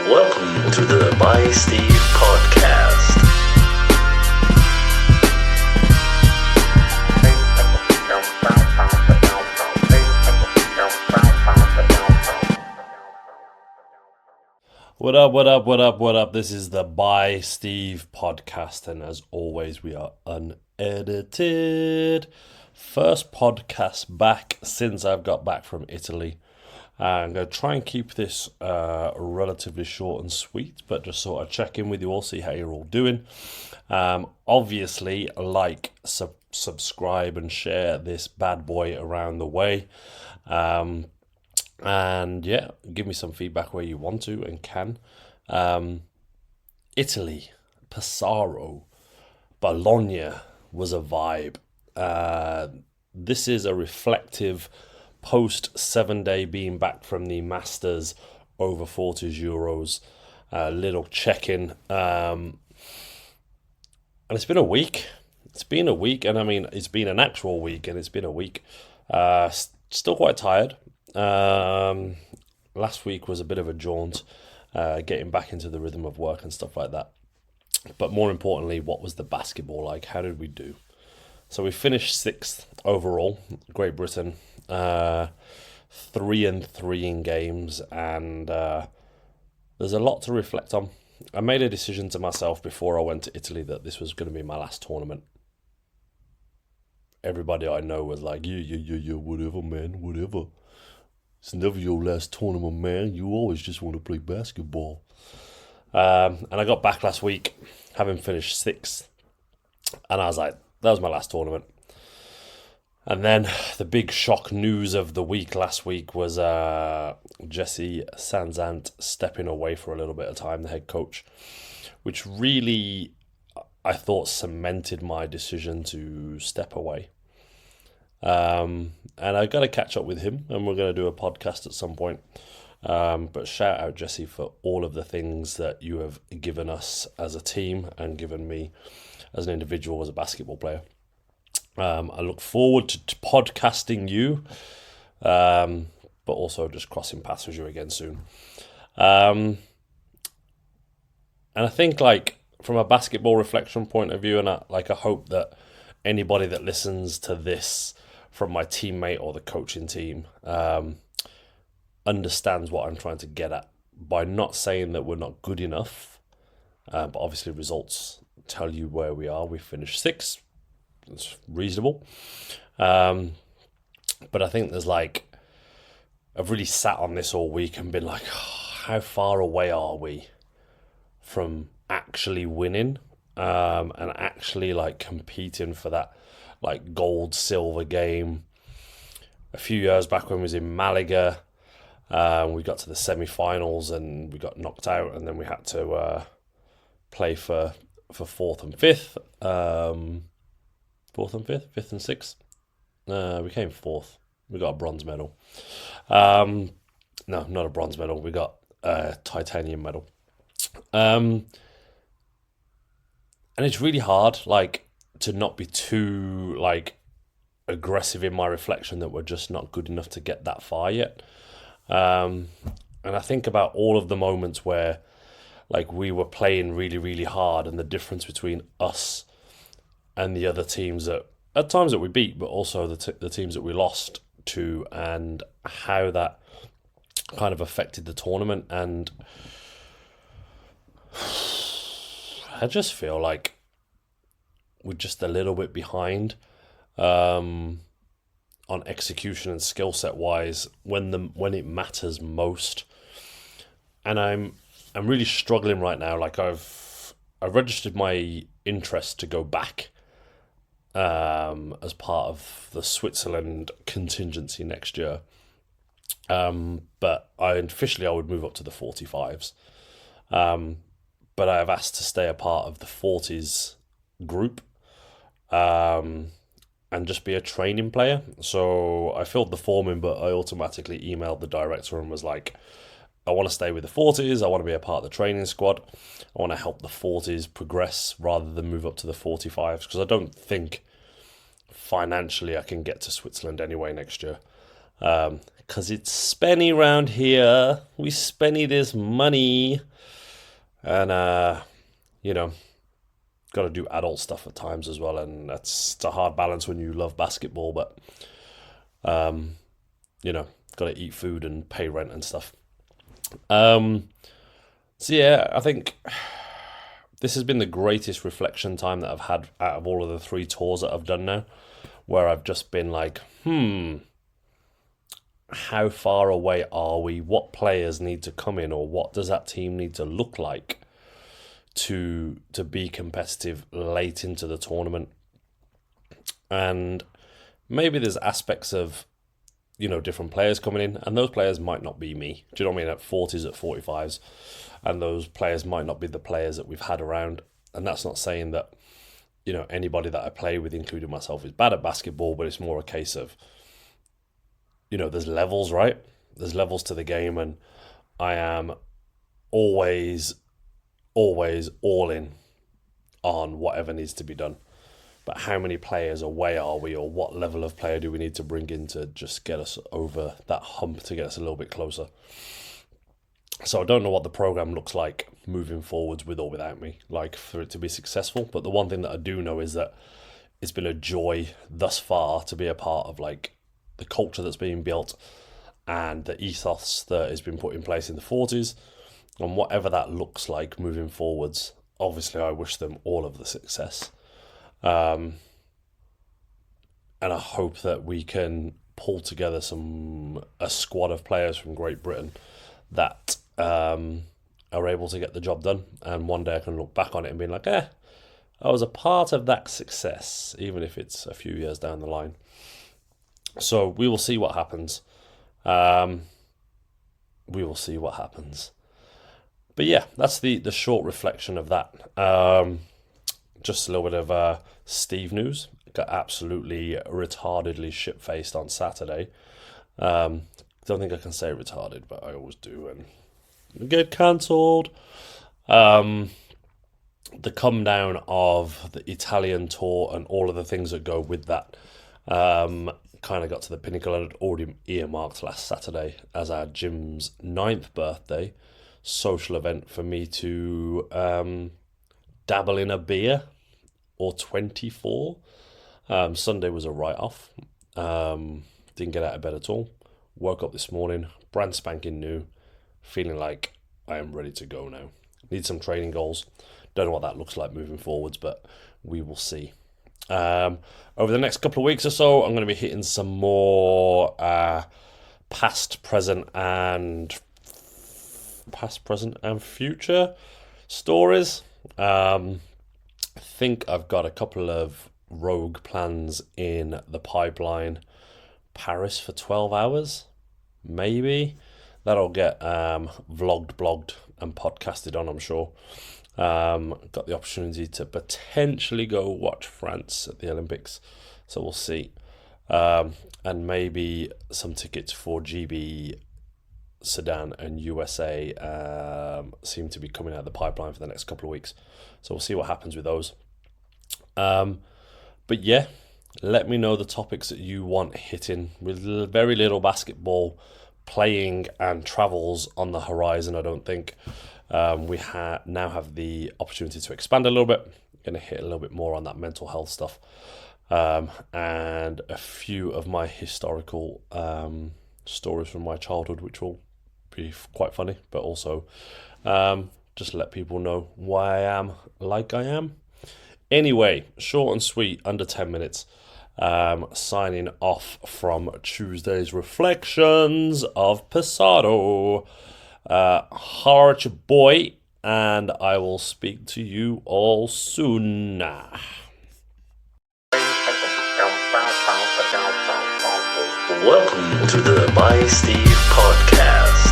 Welcome to the By Steve podcast. What up, what up, what up, what up? This is the By Steve podcast, and as always, we are unedited. First podcast back since I've got back from Italy. I'm going to try and keep this relatively short and sweet, but just sort of check in with you all, see how you're all doing. Obviously, subscribe and share this bad boy around the way. And yeah, give me some feedback where you want to and can. Italy, Pesaro, Bologna was a vibe. This is a reflective post 7-day being back from the Masters over 40s Euros. Little check-in. And it's been a week. And I mean, it's been an actual week, and it's been a week. Still quite tired. Last week was a bit of a jaunt, getting back into the rhythm of work and stuff like that. But more importantly, what was the basketball like? How did we do? So we finished 6th overall, Great Britain, 3-3 in games, and there's a lot to reflect on. I made a decision to myself before I went to Italy that this was going to be my last tournament. Everybody I know was like, yeah, whatever, man, whatever. It's never your last tournament, man. You always just want to play basketball. And I got back last week, having finished 6th. And I was like, that was my last tournament. And then the big shock news of the week last week was Jesse Sanzant stepping away for a little bit of time, the head coach, which really, I thought, cemented my decision to step away. And I got to catch up with him, and we're going to do a podcast at some point. But shout out, Jesse, for all of the things that you have given us as a team and given me as an individual, as a basketball player. I look forward to podcasting you, but also just crossing paths with you again soon. And I think, like, from a basketball reflection point of view, and I hope that anybody that listens to this from my teammate or the coaching team understands what I'm trying to get at by not saying that we're not good enough, but obviously results tell you where we are. We finished 6th. It's reasonable. But I think there's I've really sat on this all week and been like, how far away are we from actually winning and actually competing for that gold, silver game. A few years back when we was in Malaga, we got to the semi-finals and we got knocked out, and then we had to play for 4th and 5th. 4th and 5th? 5th and 6th? We came 4th. We got a bronze medal. No, not a bronze medal. We got a titanium medal. And it's really hard, to not be too, aggressive in my reflection that we're just not good enough to get that far yet. And I think about all of the moments where, we were playing really, really hard, and the difference between us and the other teams that, at times that we beat, but also the teams that we lost to, and how that kind of affected the tournament. And I just feel like we're just a little bit behind on execution and skill set wise when it matters most. And I'm really struggling right now. I've registered my interest to go back as part of the Switzerland contingency next year. But I would move up to the 45s. But I have asked to stay a part of the 40s group and just be a training player. So I filled the form in, but I automatically emailed the director and was like, I want to stay with the 40s. I want to be a part of the training squad. I want to help the 40s progress rather than move up to the 45s, because I don't think financially I can get to Switzerland anyway next year. Because it's spenny round here. We spenny this money. And, got to do adult stuff at times as well. And it's a hard balance when you love basketball, but, got to eat food and pay rent and stuff. So yeah, I think this has been the greatest reflection time that I've had out of all of the 3 tours that I've done now, where I've just been like, how far away are we? What players need to come in, or what does that team need to look like to be competitive late into the tournament? And maybe there's aspects of, different players coming in, and those players might not be me. Do you know what I mean? At 40s, at 45s, and those players might not be the players that we've had around. And that's not saying that, anybody that I play with, including myself, is bad at basketball, but it's more a case of, there's levels, right? There's levels to the game, and I am always all in on whatever needs to be done. But how many players away are we, or what level of player do we need to bring in to just get us over that hump, to get us a little bit closer? So I don't know what the program looks like moving forwards with or without me, like for it to be successful. But the one thing that I do know is that it's been a joy thus far to be a part of like the culture that's being built and the ethos that has been put in place in the 40s, and whatever that looks like moving forwards. Obviously, I wish them all of the success. And I hope that we can pull together a squad of players from Great Britain that are able to get the job done. And one day I can look back on it and be like, I was a part of that success, even if it's a few years down the line. So we will see what happens. We will see what happens. But yeah, that's the short reflection of that. Just a little bit of Steve news. Got absolutely retardedly shit-faced on Saturday. Don't think I can say retarded, but I always do, and get cancelled. The come down of the Italian tour and all of the things that go with that kind of got to the pinnacle. I'd already earmarked last Saturday as our gym's 9th birthday social event for me to dabble in a beer, or 24. Sunday was a write-off. Didn't get out of bed at all. Woke up this morning, brand spanking new, feeling like I am ready to go now. Need some training goals. Don't know what that looks like moving forwards, but we will see. Over the next couple of weeks or so, I'm going to be hitting some more past, present, and future stories. I think I've got a couple of rogue plans in the pipeline. Paris for 12 hours, maybe. That'll get vlogged, blogged, and podcasted on, I'm sure. Got the opportunity to potentially go watch France at the Olympics, so we'll see. And maybe some tickets for GB, Sudan, and USA seem to be coming out of the pipeline for the next couple of weeks. So we'll see what happens with those. But yeah, let me know the topics that you want hitting. With very little basketball playing and travels on the horizon, I don't think. We now have the opportunity to expand a little bit. Going to hit a little bit more on that mental health stuff. And a few of my historical stories from my childhood, which will be quite funny, but also just let people know why I am like I am. Anyway, short and sweet, under 10 minutes. Signing off from Tuesday's Reflections of Pesaro. Holler at your boy, and I will speak to you all soon. Welcome to the By Steve podcast.